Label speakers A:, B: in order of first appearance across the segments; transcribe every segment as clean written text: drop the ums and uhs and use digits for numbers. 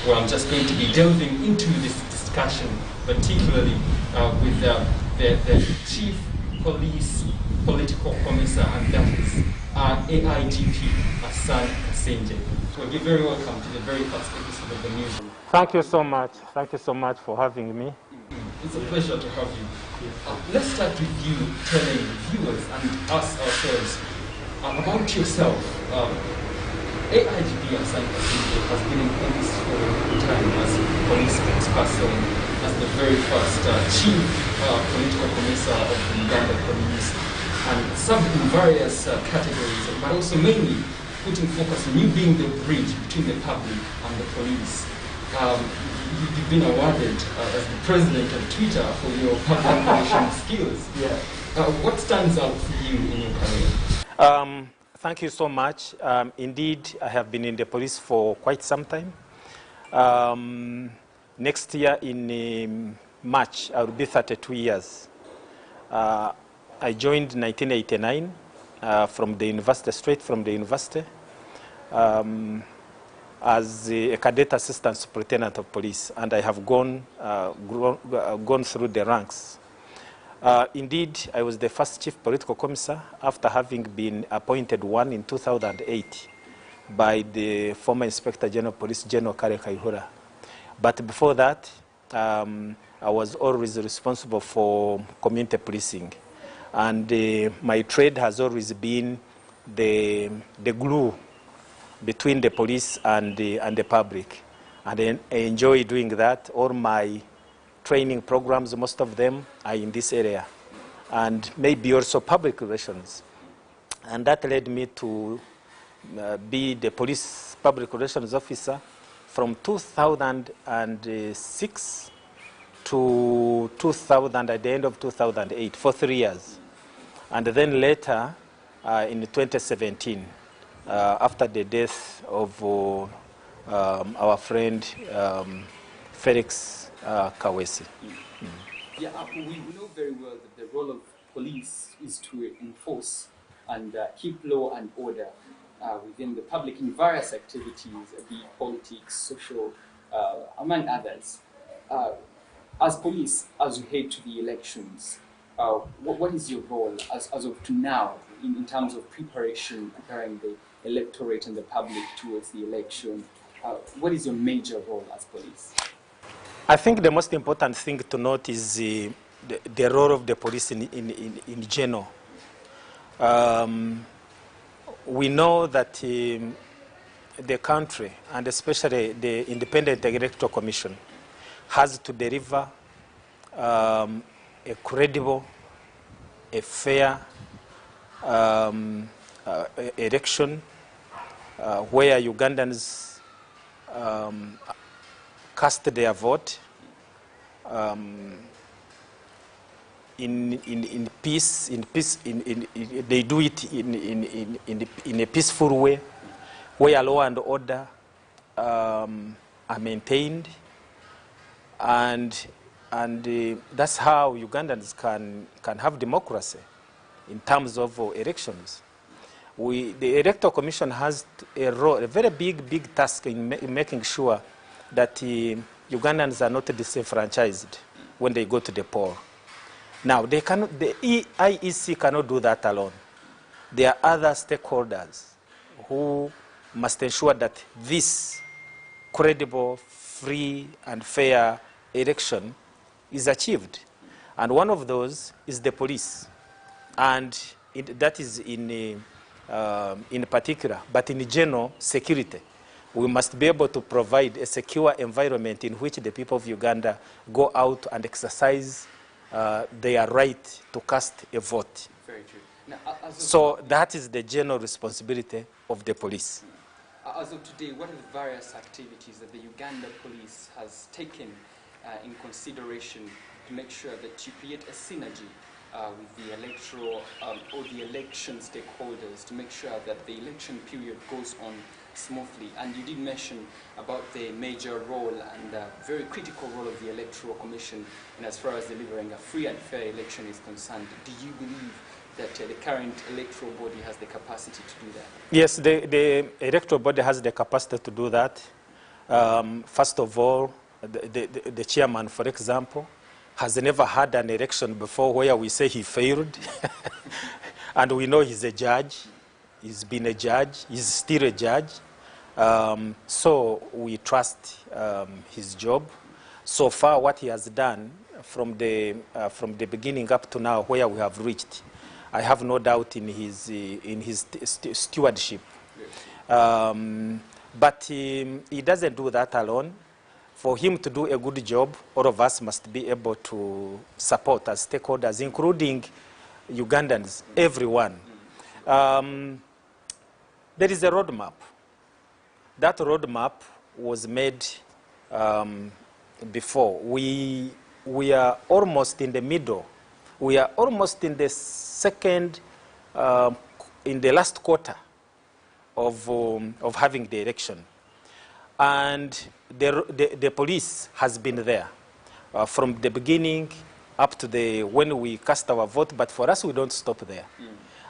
A: where I'm just going to be delving into this discussion, particularly with the Chief Police Political Commissar, and that is AIGP Asan Kasingye. So you're very welcome to the very first episode of the Newsroom.
B: Thank you so much. Thank you so much for having me.
A: It's a pleasure to have you. Let's start with you telling viewers and us ourselves about yourself. AIGP Asan Kasingye has been in police for a time as police spokesperson, as the very first chief political commissar of the Uganda police, and served in various categories, but also mainly putting focus on you being the bridge between the public and the police. You've been awarded as the president of Twitter for your public relations skills. Yeah. What stands out for you in your career?
B: Thank you so much. Indeed, I have been in the police for quite some time. Next year in March, I will be 32 years. I joined in 1989 from the university, straight from the university, as a cadet assistant superintendent of police, and I have gone through the ranks. Indeed, I was the first chief political commissar after having been appointed one in 2008 by the former Inspector General of Police, General Kare Kaihura. But before that, I was always responsible for community policing. And my trade has always been the glue between the police and the public. And I enjoy doing that. All my training programs, most of them are in this area. And maybe also public relations. And that led me to be the police public relations officer from 2006 to at the end of 2008, for 3 years. And then later, in 2017, after the death of our friend Felix Kawesi.
C: Yeah, we know very well that the role of police is to enforce and keep law and order within the public in various activities, be it politics, social, among others. As police, as you head to the elections, what is your role as of to now in terms of preparing the electorate and the public towards the election? What is your major role as police?
B: I think the most important thing to note is the role of the police in general. We know that the country, and especially the Independent Electoral Commission, has to deliver a credible, a fair election where Ugandans cast their vote in peace. They do it in a peaceful way, where law and order are maintained, and that's how Ugandans can have democracy in terms of elections. The Electoral Commission has a role, a very big task in making sure that Ugandans are not disenfranchised when they go to the poll. Now, the IEC cannot do that alone. There are other stakeholders who must ensure that this credible, free, and fair election is achieved. And one of those is the police. And that is in particular, but in general, security. We must be able to provide a secure environment in which the people of Uganda go out and exercise their right to cast a vote.
C: Very true. Now,
B: so that is the general responsibility of the police.
C: As of today, what are the various activities that the Uganda police has taken in consideration to make sure that you create a synergy with the electoral or the election stakeholders to make sure that the election period goes on smoothly? And you did mention about the major role and very critical role of the Electoral Commission, and as far as delivering a free and fair election is concerned, do you believe that the current electoral body has the capacity to do that?
B: Yes, the electoral body has the capacity to do that. First of all, the chairman, for example, has never had an election before where we say he failed. And we know he's a judge. He's been a judge. He's still a judge. So we trust his job. So far, what he has done from the beginning up to now, where we have reached, I have no doubt in his stewardship. But he doesn't do that alone. For him to do a good job, all of us must be able to support as stakeholders, including Ugandans, everyone. There is a roadmap. That roadmap was made before. We are almost in the middle. We are almost in the second, in the last quarter of having the election. And the police has been there from the beginning up to when we cast our vote, but for us, we don't stop there.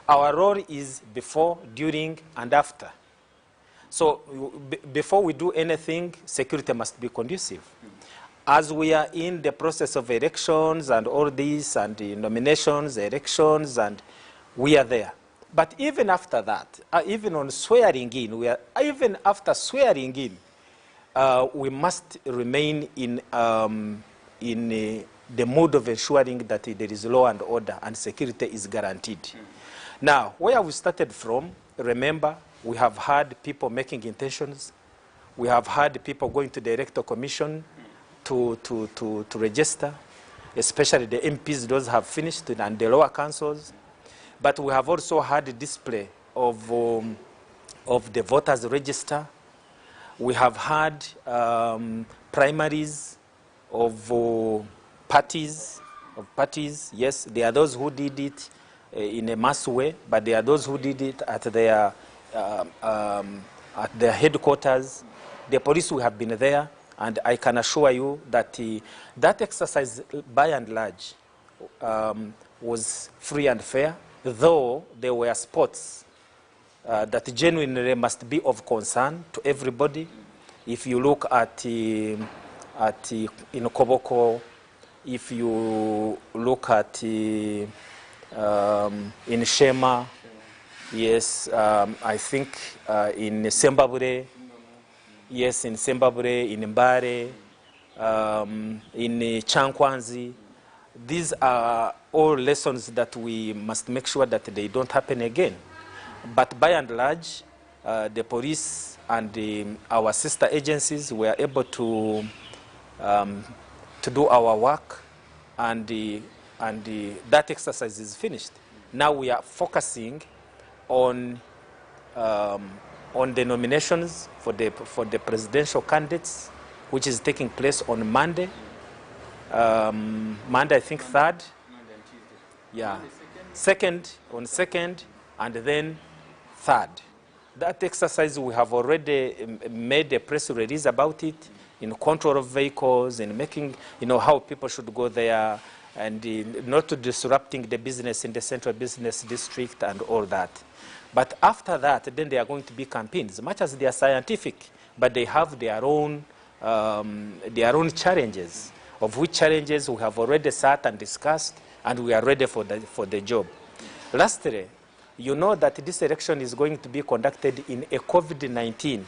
B: Our role is before, during, and after. So before we do anything, security must be conducive. As we are in the process of elections and all this, and the nominations, elections, and we are there. But even after that, even on swearing in, even after swearing in, we must remain in the mood of ensuring that there is law and order and security is guaranteed. Now, where we started from, remember, we have had people making intentions. We have had people going to the Electoral Commission to register, especially the MPs, those have finished, and the lower councils. But we have also had a display of the voters register. We have had primaries of parties. Yes, there are those who did it in a mass way, but there are those who did it at their headquarters. The police will have been there, and I can assure you that that exercise, by and large, was free and fair, though there were spots that genuinely must be of concern to everybody. If you look at in Koboko, if you look at in Shema, yes, I think in Sembabure, yes, in Sembabure, in Mbare, in Chankwanzi. These are all lessons that we must make sure that they don't happen again. But by and large, the police and our sister agencies were able to do our work, and that exercise is finished. Now we are focusing on the nominations for the presidential candidates, which is taking place on Monday. Monday, I think 3rd.
C: Monday and Tuesday.
B: Yeah. On 2nd, and then 3rd. That exercise, we have already made a press release about it, in control of vehicles, in making, how people should go there, and not disrupting the business in the central business district and all that. But after that, then there are going to be campaigns, much as they are scientific, but they have their own challenges, of which challenges we have already sat and discussed, and we are ready for the job. Lastly, you know that this election is going to be conducted in a COVID-19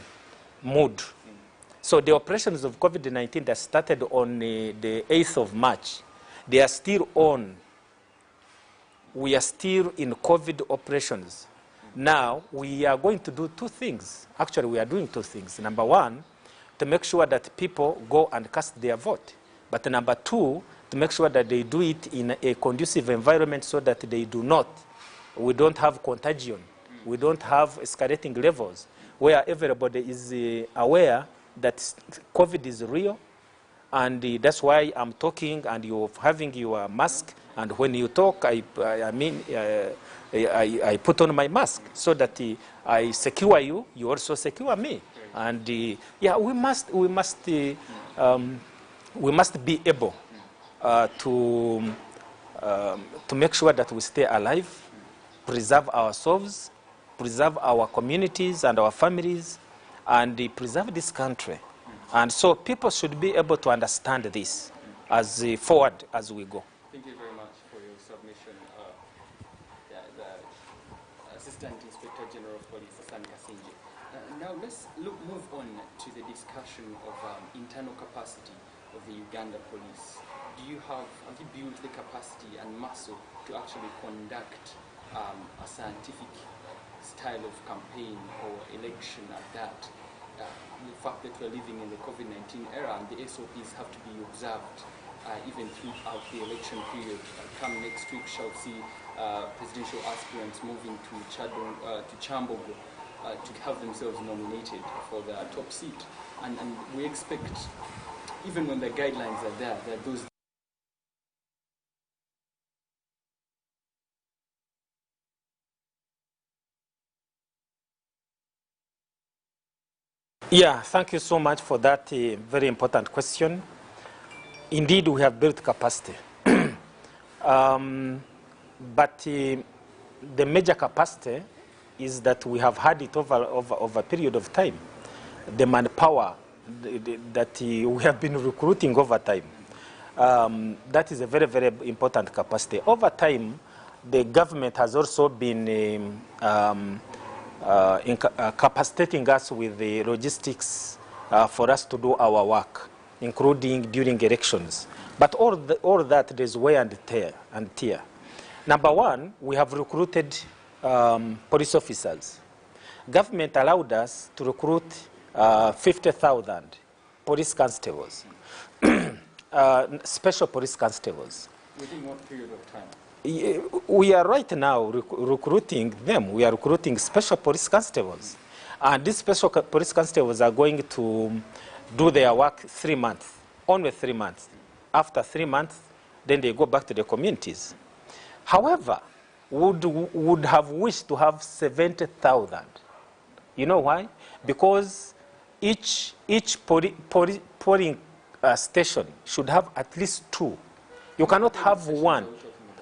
B: mood. So the operations of COVID-19 that started on the 8th of March, they are still on. We are still in COVID operations. Now, we are going to do two things. Actually, we are doing two things. Number one, to make sure that people go and cast their vote. But number two, to make sure that they do it in a conducive environment so that we don't have contagion. We don't have escalating levels, where everybody is aware that COVID is real. And that's why I'm talking, and you're having your mask. And when you talk, I put on my mask so that I secure you, you also secure me. And yeah, we must be able to make sure that we stay alive, preserve ourselves, preserve our communities and our families, and preserve this country. And so people should be able to understand this as forward as we go.
C: Thank you very much for your submission. The Assistant Inspector General of Police, Asan Kasingye. Now let's move on to the discussion of internal capacity of the Uganda police. Have you built the capacity and muscle to actually conduct a scientific style of campaign or election at that? The fact that we're living in the COVID-19 era and the SOPs have to be observed even throughout the election period. Come next week, shall see presidential aspirants moving to Chambogo to have themselves nominated for the top seat. And we expect, even when the guidelines are there, that those
B: Yeah, thank you so much for that very important question. Indeed, we have built capacity. But the major capacity is that we have had it over a period of time. The manpower that we have been recruiting over time. That is a very, very important capacity. Over time, the government has also been capacitating us with the logistics for us to do our work, including during elections. But all that, there's wear and tear. Number one, we have recruited police officers. Government allowed us to recruit 50,000 police constables, special police constables.
C: Within what period of time?
B: We are right now recruiting them. We are recruiting special police constables. And these special police constables are going to do their work 3 months, only 3 months. After 3 months, then they go back to the communities. However, would have wished to have 70,000. You know why? Because each polling station should have at least 2. You cannot have one.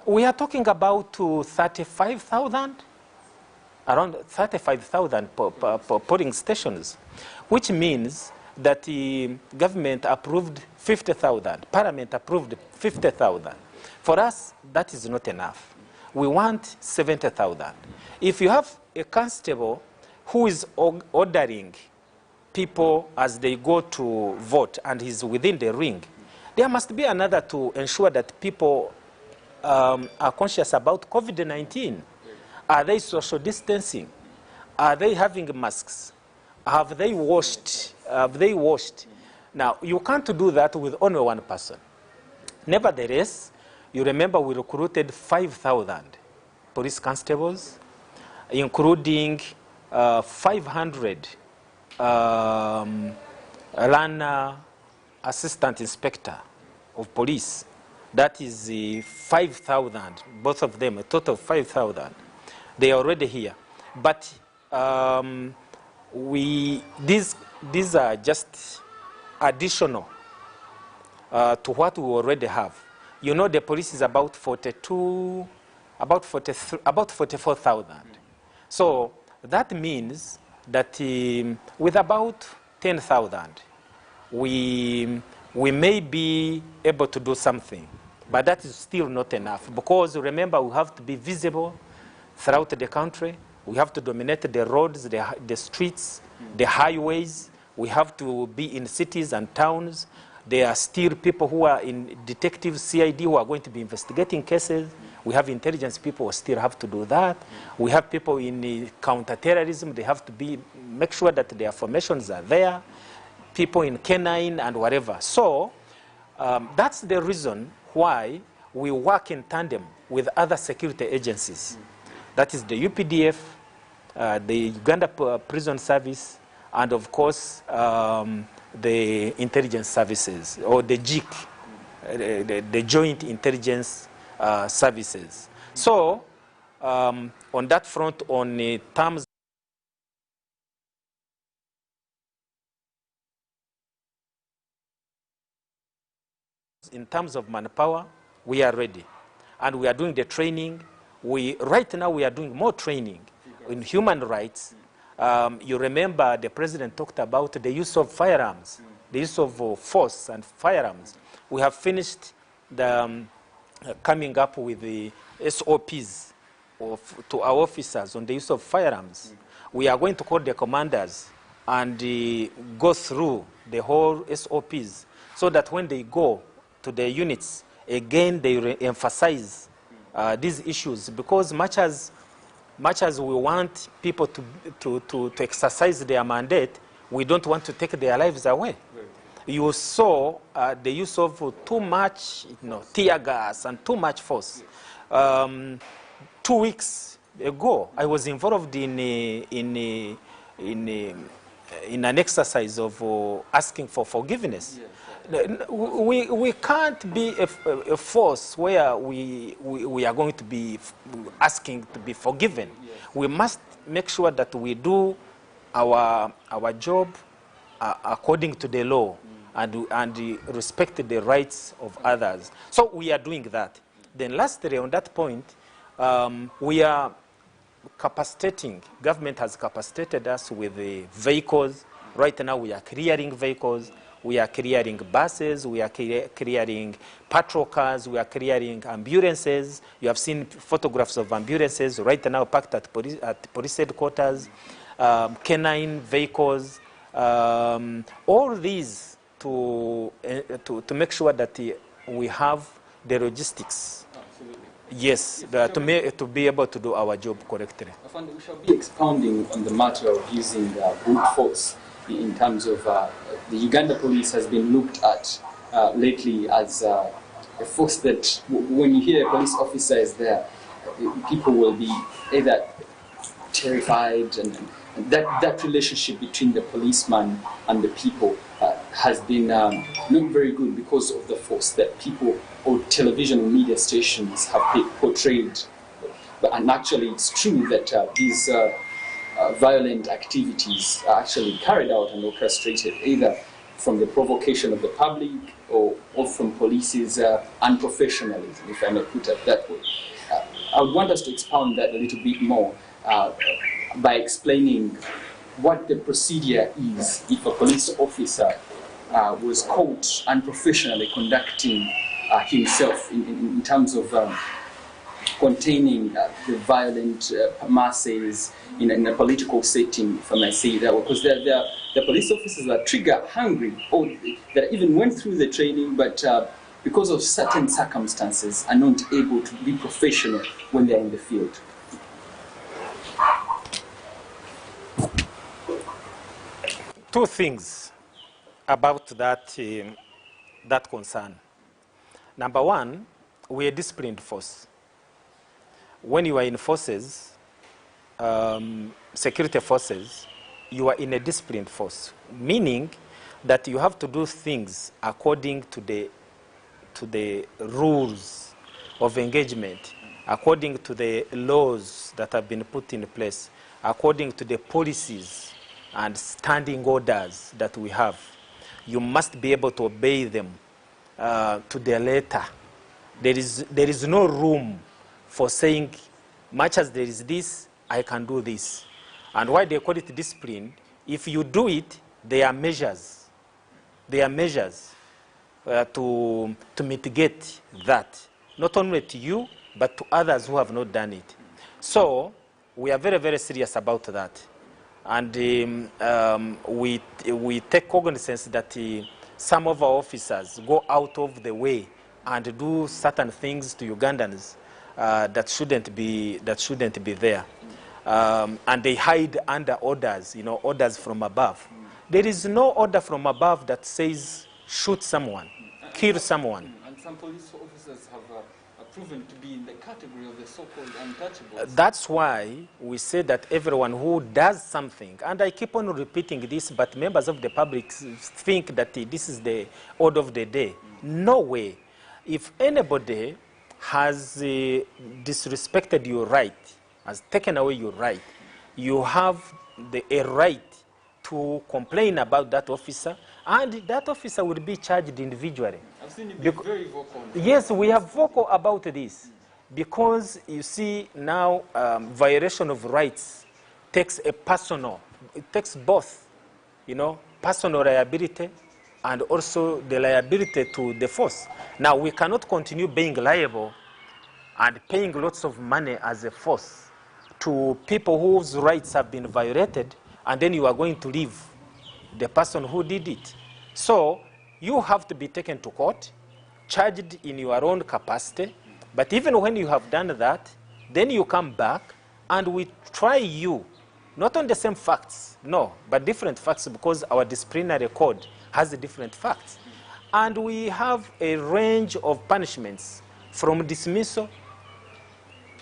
B: We are talking about 35,000, around 35,000 polling stations, which means that the government approved 50,000, Parliament approved 50,000. For us, that is not enough. We want 70,000. If you have a constable who is ordering people as they go to vote and he's within the ring, there must be another to ensure that people are conscious about COVID-19. Are they social distancing? Are they having masks? Have they washed? Now, you can't do that with only one person. Nevertheless, you remember we recruited 5,000 police constables, including 500 runner assistant inspector of police. That is 5,000, both of them, a total of 5,000. They are already here. But these are just additional to what we already have. You know, the police is about 44,000. So that means that with about 10,000, we may be able to do something. But that is still not enough, because remember, we have to be visible throughout the country. We have to dominate the roads, the streets, the highways. We have to be in cities and towns. There are still people who are in detective CID who are going to be investigating cases. We have intelligence people who still have to do that. We have people in counterterrorism. They have to make sure that their formations are there. People in canine and whatever. So that's the reason why we work in tandem with other security agencies. That is the UPDF, the Uganda Prison Service, and of course the intelligence services, or the JIC, the Joint Intelligence Services. So on that front, on terms in terms of manpower, we are ready. And we are doing the training. Right now we are doing more training in human rights. You remember the president talked about the use of firearms, the use of force and firearms. We have finished the, coming up with the SOPs to our officers on the use of firearms. We are going to call the commanders and go through the whole SOPs so that when they go to the units, again they emphasize these issues, because much as we want people to exercise their mandate, we don't want to take their lives away. You saw the use of too much tear gas and too much force. 2 weeks ago, I was involved in an exercise of asking for forgiveness. We can't be a force where we are going to be asking to be forgiven. We must make sure that we do our job according to the law and respect the rights of others. So we are doing that. Then lastly, on that point, we are capacitating. Government has capacitated us with the vehicles. Right now we are clearing vehicles. We are clearing buses. We are clearing patrol cars. We are clearing ambulances. You have seen photographs of ambulances right now parked at police headquarters, canine vehicles, all these to make sure that we have the logistics.
C: Absolutely.
B: Yes, to be able to do our job correctly.
C: We shall be expounding on the matter of using brute force in terms of the Uganda police has been looked at lately as a force that when you hear a police officer is there, people will be either terrified, and that relationship between the policeman and the people has been not very good because of the force that people or television and media stations have portrayed. And actually it's true that these violent activities are actually carried out and orchestrated either from the provocation of the public or from police's unprofessionalism, if I may put it that way. I would want us to expound that a little bit more by explaining what the procedure is if a police officer was caught unprofessionally conducting himself in terms of containing the violent masses in a political setting, if I may say that, because the police officers are trigger hungry, or that even went through the training, but because of certain circumstances are not able to be professional when they're in the field.
B: Two things about that, that concern. Number one, we are a disciplined force. When you are in forces, security forces, you are in a disciplined force, meaning that you have to do things according to the rules of engagement, according to the laws that have been put in place, according to the policies and standing orders that we have. You must be able to obey them to the letter. There is no room for saying, much as there is this, I can do this. And why they call it discipline, if you do it, there are measures. There are measures to mitigate that, not only to you, but to others who have not done it. So we are very, very serious about that. And we take cognizance that some of our officers go out of the way and do certain things to Ugandans that shouldn't be there. And they hide under orders, orders from above. There is no order from above that says shoot someone, kill someone.
C: And some police officers have proven to be in the category of the so-called untouchables.
B: That's why we say that everyone who does something, and I keep on repeating this, but members of the public think that this is the order of the day. No way. If anybody has disrespected your right, has taken away your right, you have a right to complain about that officer, and that officer will be charged individually.
C: I've seen you be very vocal.
B: Yes, we are vocal about this, because you see now violation of rights takes a personal, it takes both, personal liability and also the liability to the force. Now, we cannot continue being liable and paying lots of money as a force to people whose rights have been violated, and then you are going to leave the person who did it. So you have to be taken to court, charged in your own capacity. But even when you have done that, then you come back and we try you, not on the same facts, no, but different facts, because our disciplinary code has different facts. And we have a range of punishments, from dismissal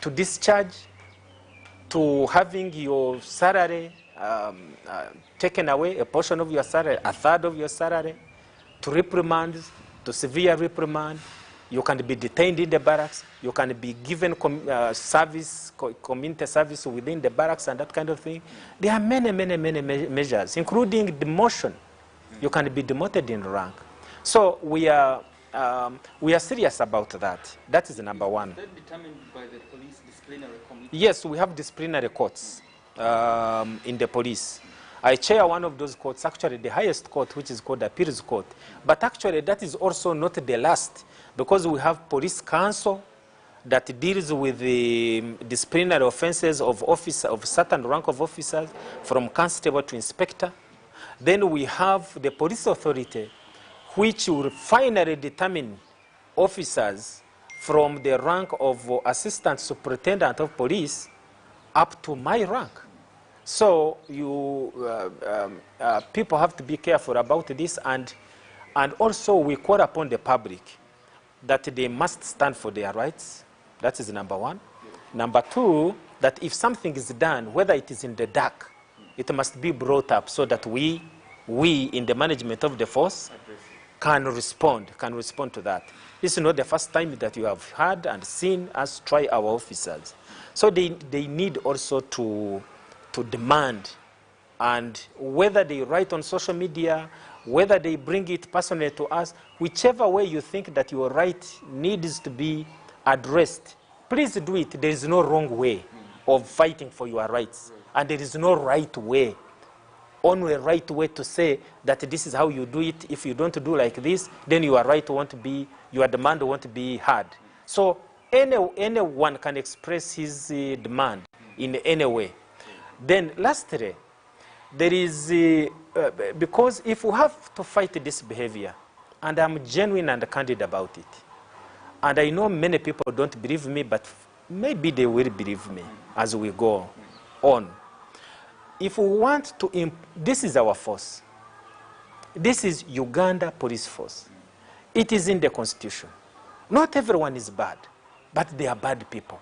B: to discharge to having your salary taken away, a portion of your salary, a third of your salary, to reprimands, to severe reprimand. You can be detained in the barracks. You can be given community service within the barracks and that kind of thing. There are many measures, including demotion. You can be demoted in rank. So we are serious about that. That is number one.
C: Is that determined by the police disciplinary committee?
B: Yes, we have disciplinary courts in the police. I chair one of those courts, actually the highest court, which is called the Appeals Court. But actually that is also not the last, because we have police council that deals with the disciplinary offenses of certain rank of officers, from constable to inspector. Then we have the police authority, which will finally determine officers from the rank of assistant superintendent of police up to my rank. So people have to be careful about this, and also we call upon the public that they must stand for their rights. That is number one. Number two, that if something is done, whether it is in the dark, it must be brought up so that we in the management of the force can respond to that. This is not the first time that you have heard and seen us try our officers. So they need also to demand, and whether they write on social media, whether they bring it personally to us, whichever way you think that your right needs to be addressed, please do it. There is no wrong way of fighting for your rights, and there is no right way, only right way to say that this is how you do it. If you don't do like this, then your right won't be, your demand won't be heard. So anyone can express his demand in any way. Then lastly, there is, because if we have to fight this behavior, and I'm genuine and candid about it, and I know many people don't believe me, but maybe they will believe me as we go on. If we want to, this is our force. This is Uganda Police Force. It is in the Constitution. Not everyone is bad, but they are bad people.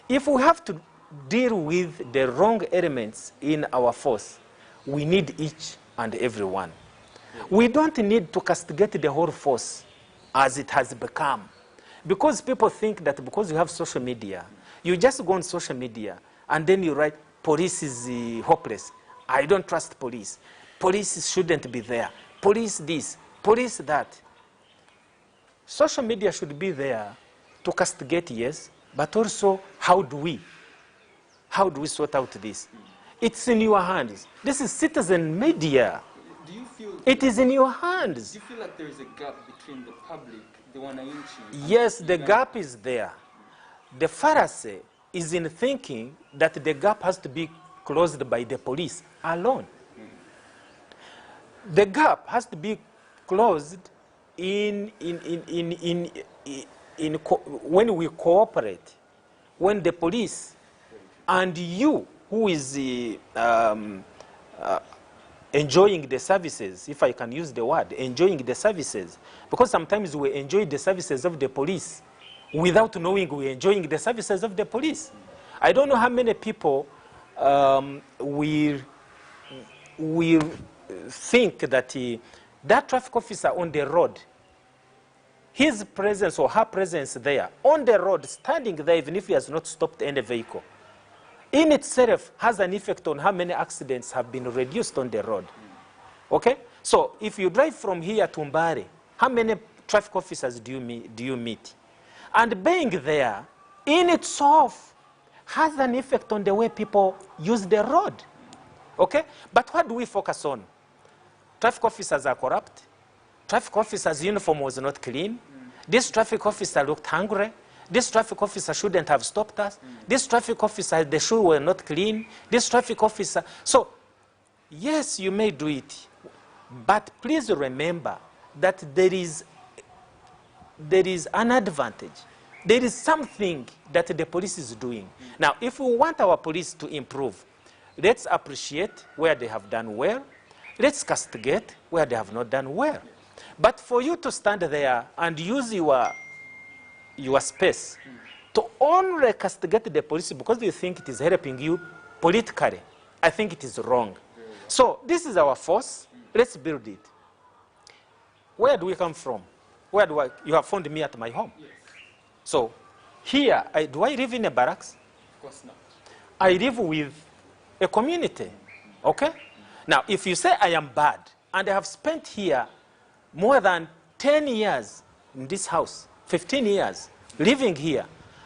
B: If we have to deal with the wrong elements in our force, we need each and every one. We don't need to castigate the whole force as it has become. Because people think that because you have social media, you just go on social media and then you write, police is hopeless. I don't trust police. Police shouldn't be there. Police this, police that. Social media should be there to castigate, yes, but also how do we sort out this? It's in your hands. This is citizen media.
C: Do you feel
B: it is in your hands.
C: Do you feel like there is a gap between the public, the wananchi?
B: Yes, the gap is there. The fallacy is in thinking that the gap has to be closed by the police alone. The gap has to be closed when we cooperate, when the police and you, who is enjoying the services, if I can use the word, enjoying the services, because sometimes we enjoy the services of the police without knowing we're enjoying the services of the police. I don't know how many people will think that that traffic officer on the road, his presence or her presence there, on the road, standing there, even if he has not stopped any vehicle, in itself has an effect on how many accidents have been reduced on the road. Okay? So if you drive from here to Mbare, how many traffic officers do you meet? And being there, in itself, has an effect on the way people use the road. Okay? But what do we focus on? Traffic officers are corrupt. traffic officer's uniform was not clean. This traffic officer looked hungry. This traffic officer shouldn't have stopped us. This traffic officer, the shoes were not clean. This traffic officer. So, yes, you may do it. But please remember that there is an advantage. There is something that the police is doing. Now, if we want our police to improve, let's appreciate where they have done well. Let's castigate where they have not done well. But for you to stand there and use your space to only castigate the police because you think it is helping you politically, I think it is wrong. So this is our force. Let's build it. Where do we come from? Where do you have found me at my home? Yes. So here, do I live in a barracks?
C: Of course not.
B: I live with a community. Okay? Now, if you say I am bad, and I have spent here more than 10 years in this house, 15 years, living here,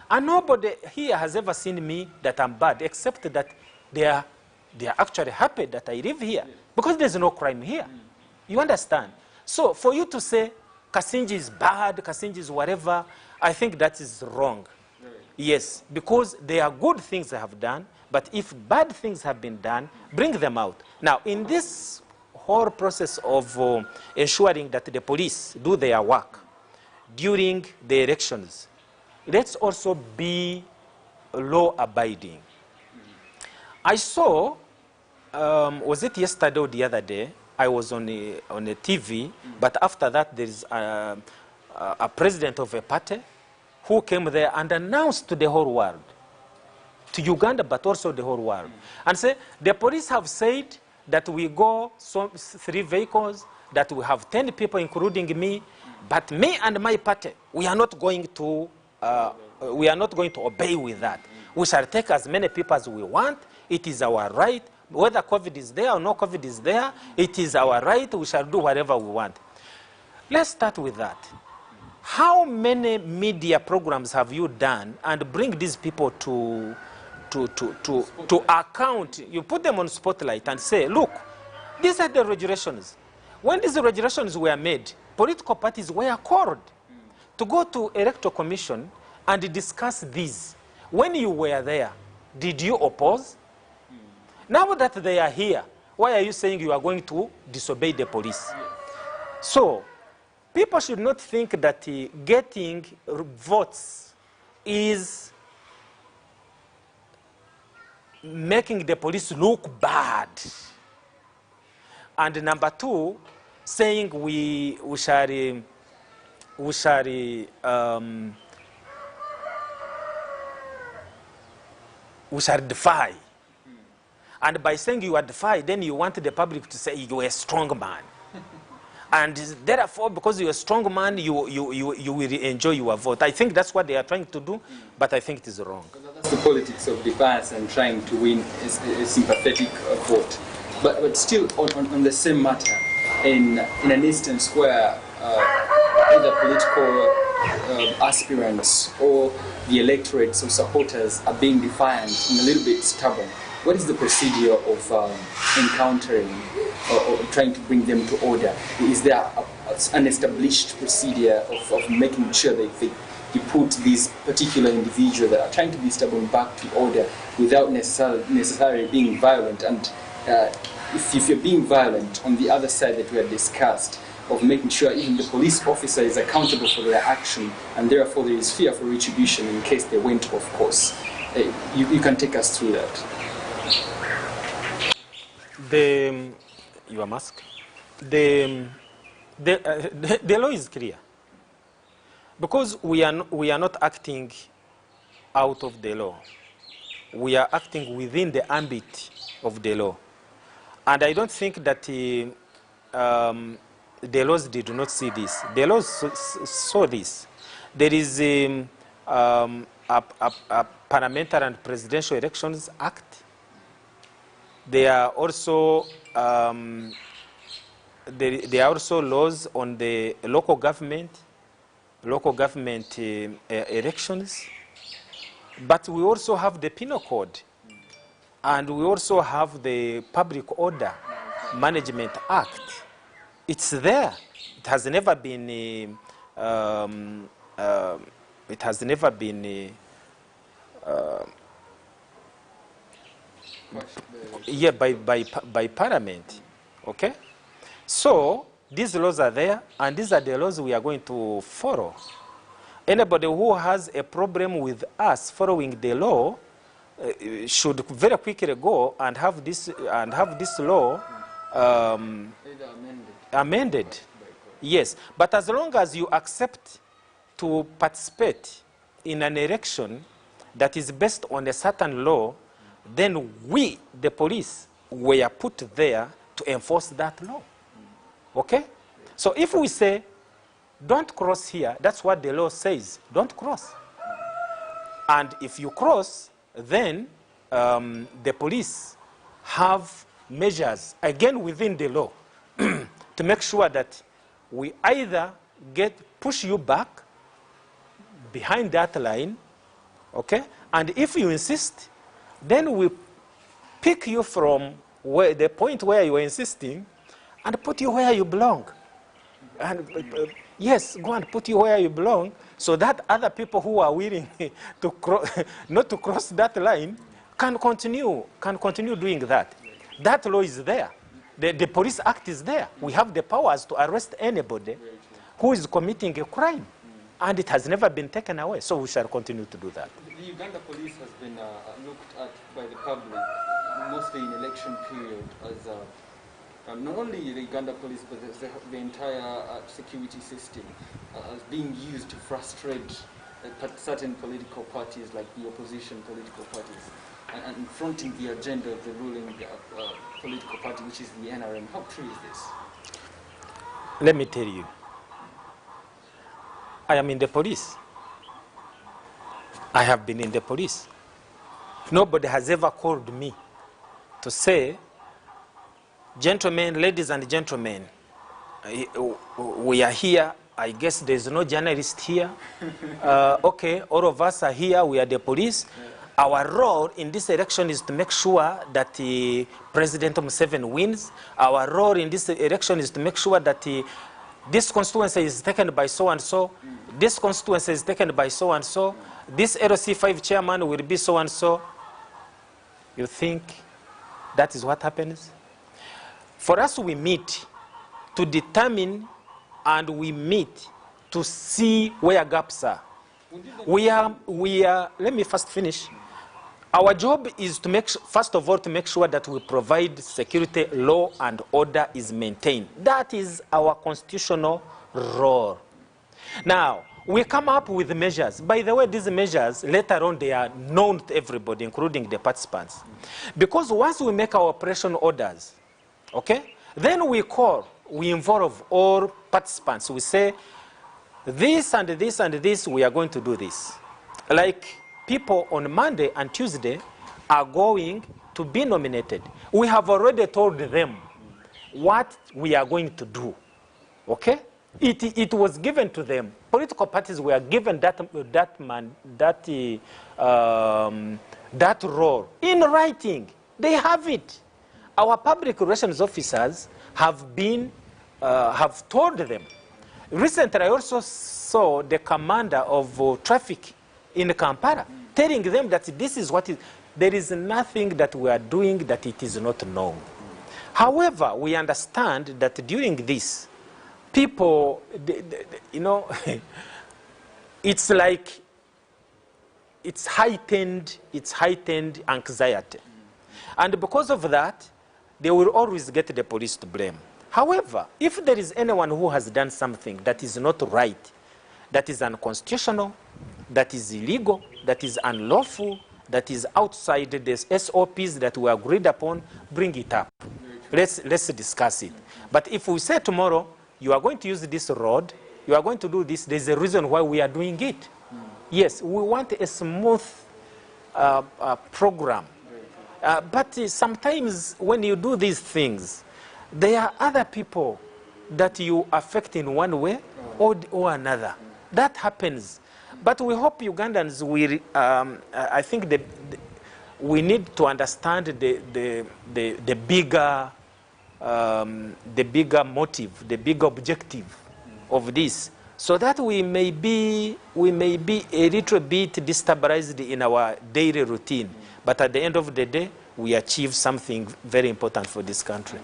B: and nobody here has ever seen me that I'm bad, except that they are actually happy that I live here, because there's no crime here. You understand? So for you to say Kasingye is bad, Kasingye is whatever, I think that is wrong. Yes, because there are good things I have done, but if bad things have been done, bring them out. Now, in this whole process of ensuring that the police do their work during the elections, let's also be law-abiding. I saw, was it yesterday or the other day, I was on a TV, but after that there is a president of a party who came there and announced to the whole world, to Uganda, but also the whole world, and say, the police have said that we go 3 vehicles, that we have 10 people, including me, but me and my party, we are not going to obey with that. We shall take as many people as we want. It is our right. Whether COVID is there or no COVID is there, it is our right. We shall do whatever we want. Let's start with that. How many media programs have you done and bring these people to account? You put them on spotlight and say, look, these are the regulations. When these regulations were made, political parties were called to go to Electoral Commission and discuss these. When you were there, did you oppose? Now that they are here, why are you saying you are going to disobey the police? So, people should not think that getting votes is making the police look bad. And number 2, saying we shall defy. And by saying you are defied, then you want the public to say you are a strong man. And therefore, because you are a strong man, you will enjoy your vote. I think that's what they are trying to do, but I think it is wrong.
C: That's the politics of defiance and trying to win a sympathetic vote. But still, on the same matter, in an instance where either political aspirants or the electorates or supporters are being defiant and a little bit stubborn, what is the procedure of encountering or trying to bring them to order? Is there an established procedure of making sure that you put these particular individuals that are trying to be stubborn back to order without necessarily being violent? And if you're being violent, on the other side that we have discussed, of making sure even the police officer is accountable for their action, and therefore there is fear for retribution in case they went off course. You can take us through that.
B: Your mask. The law is clear, because we are not acting out of the law. We are acting within the ambit of the law, and I don't think that the laws did not see this. The laws saw this. There is a Parliamentary and Presidential Elections Act. There are also laws on the local government elections. But we also have the Penal Code, and we also have the Public Order Management Act. It's there. It has never been. It has never been. Yeah, by Parliament. Okay. So these laws are there, and these are the laws we are going to follow. Anybody who has a problem with us following the law should very quickly go and have this law amended. Yes, but as long as you accept to participate in an election that is based on a certain law, then we, the police, were put there to enforce that law. Okay? So if we say, don't cross here, that's what the law says, don't cross. And if you cross, then the police have measures, again within the law, to make sure that we either push you back behind that line, okay? And if you insist, then we pick you from the point where you are insisting and put you where you belong. And yes, go and put you where you belong, so that other people who are willing to not to cross that line can continue doing that. That law is there. The Police Act is there. We have the powers to arrest anybody who is committing a crime. And it has never been taken away, so we shall continue to do that.
C: The Uganda police has been looked at by the public, mostly in election period, as not only the Uganda police, but the entire security system as being used to frustrate certain political parties, like the opposition political parties, and fronting the agenda of the ruling political party, which is the NRM. How true is this?
B: Let me tell you. I am in the police. I have been in the police. Nobody has ever called me to say, gentlemen, ladies and gentlemen, we are here. I guess there's no journalist here. Okay, all of us are here. We are the police. Our role in this election is to make sure that President Museveni wins. Our role in this election is to make sure that this constituency is taken by so-and-so. This constituency is taken by so-and-so. This LC5 chairman will be so-and-so. You think that is what happens? For us, we meet to determine, and we meet to see where gaps are. We are, let me first finish. Our job is to make, first of all, to make sure that we provide security, law and order is maintained. That is our constitutional role. Now, we come up with measures. By the way, these measures, later on, they are known to everybody, including the participants. Because once we make our operation orders, okay, then we involve all participants. We say, this and this and this, we are going to do this. Like, people on Monday and Tuesday are going to be nominated. We have already told them what we are going to do, okay? It was given to them. Political parties were given that role in writing. They have it. Our public relations officers have told them. Recently, I also saw the commander of traffic in Kampala telling them that this is what is. There is nothing that we are doing that it is not known. However, we understand that during this, people, you know, it's like it's heightened anxiety. And because of that, they will always get the police to blame. However, if there is anyone who has done something that is not right, that is unconstitutional, that is illegal, that is unlawful, that is outside the SOPs that we agreed upon, bring it up. Let's discuss it. But if we say tomorrow, you are going to use this road, you are going to do this, there's a reason why we are doing it. Yes, we want a smooth program. But sometimes when you do these things, there are other people that you affect in one way or another. That happens. But we hope Ugandans will, I think we need to understand the bigger motive, the bigger objective of this, so that we may be a little bit destabilized in our daily routine. But at the end of the day, we achieve something very important for this country.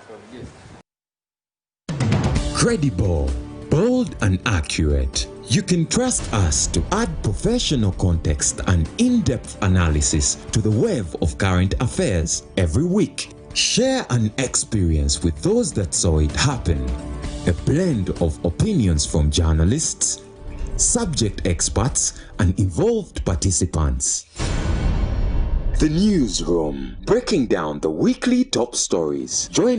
D: Credible, bold and accurate. You can trust us to add professional context and in-depth analysis to the web of current affairs every week. Share an experience with those that saw it happen. A blend of opinions from journalists, subject experts, and involved participants. The Newsroom, breaking down the weekly top stories. Join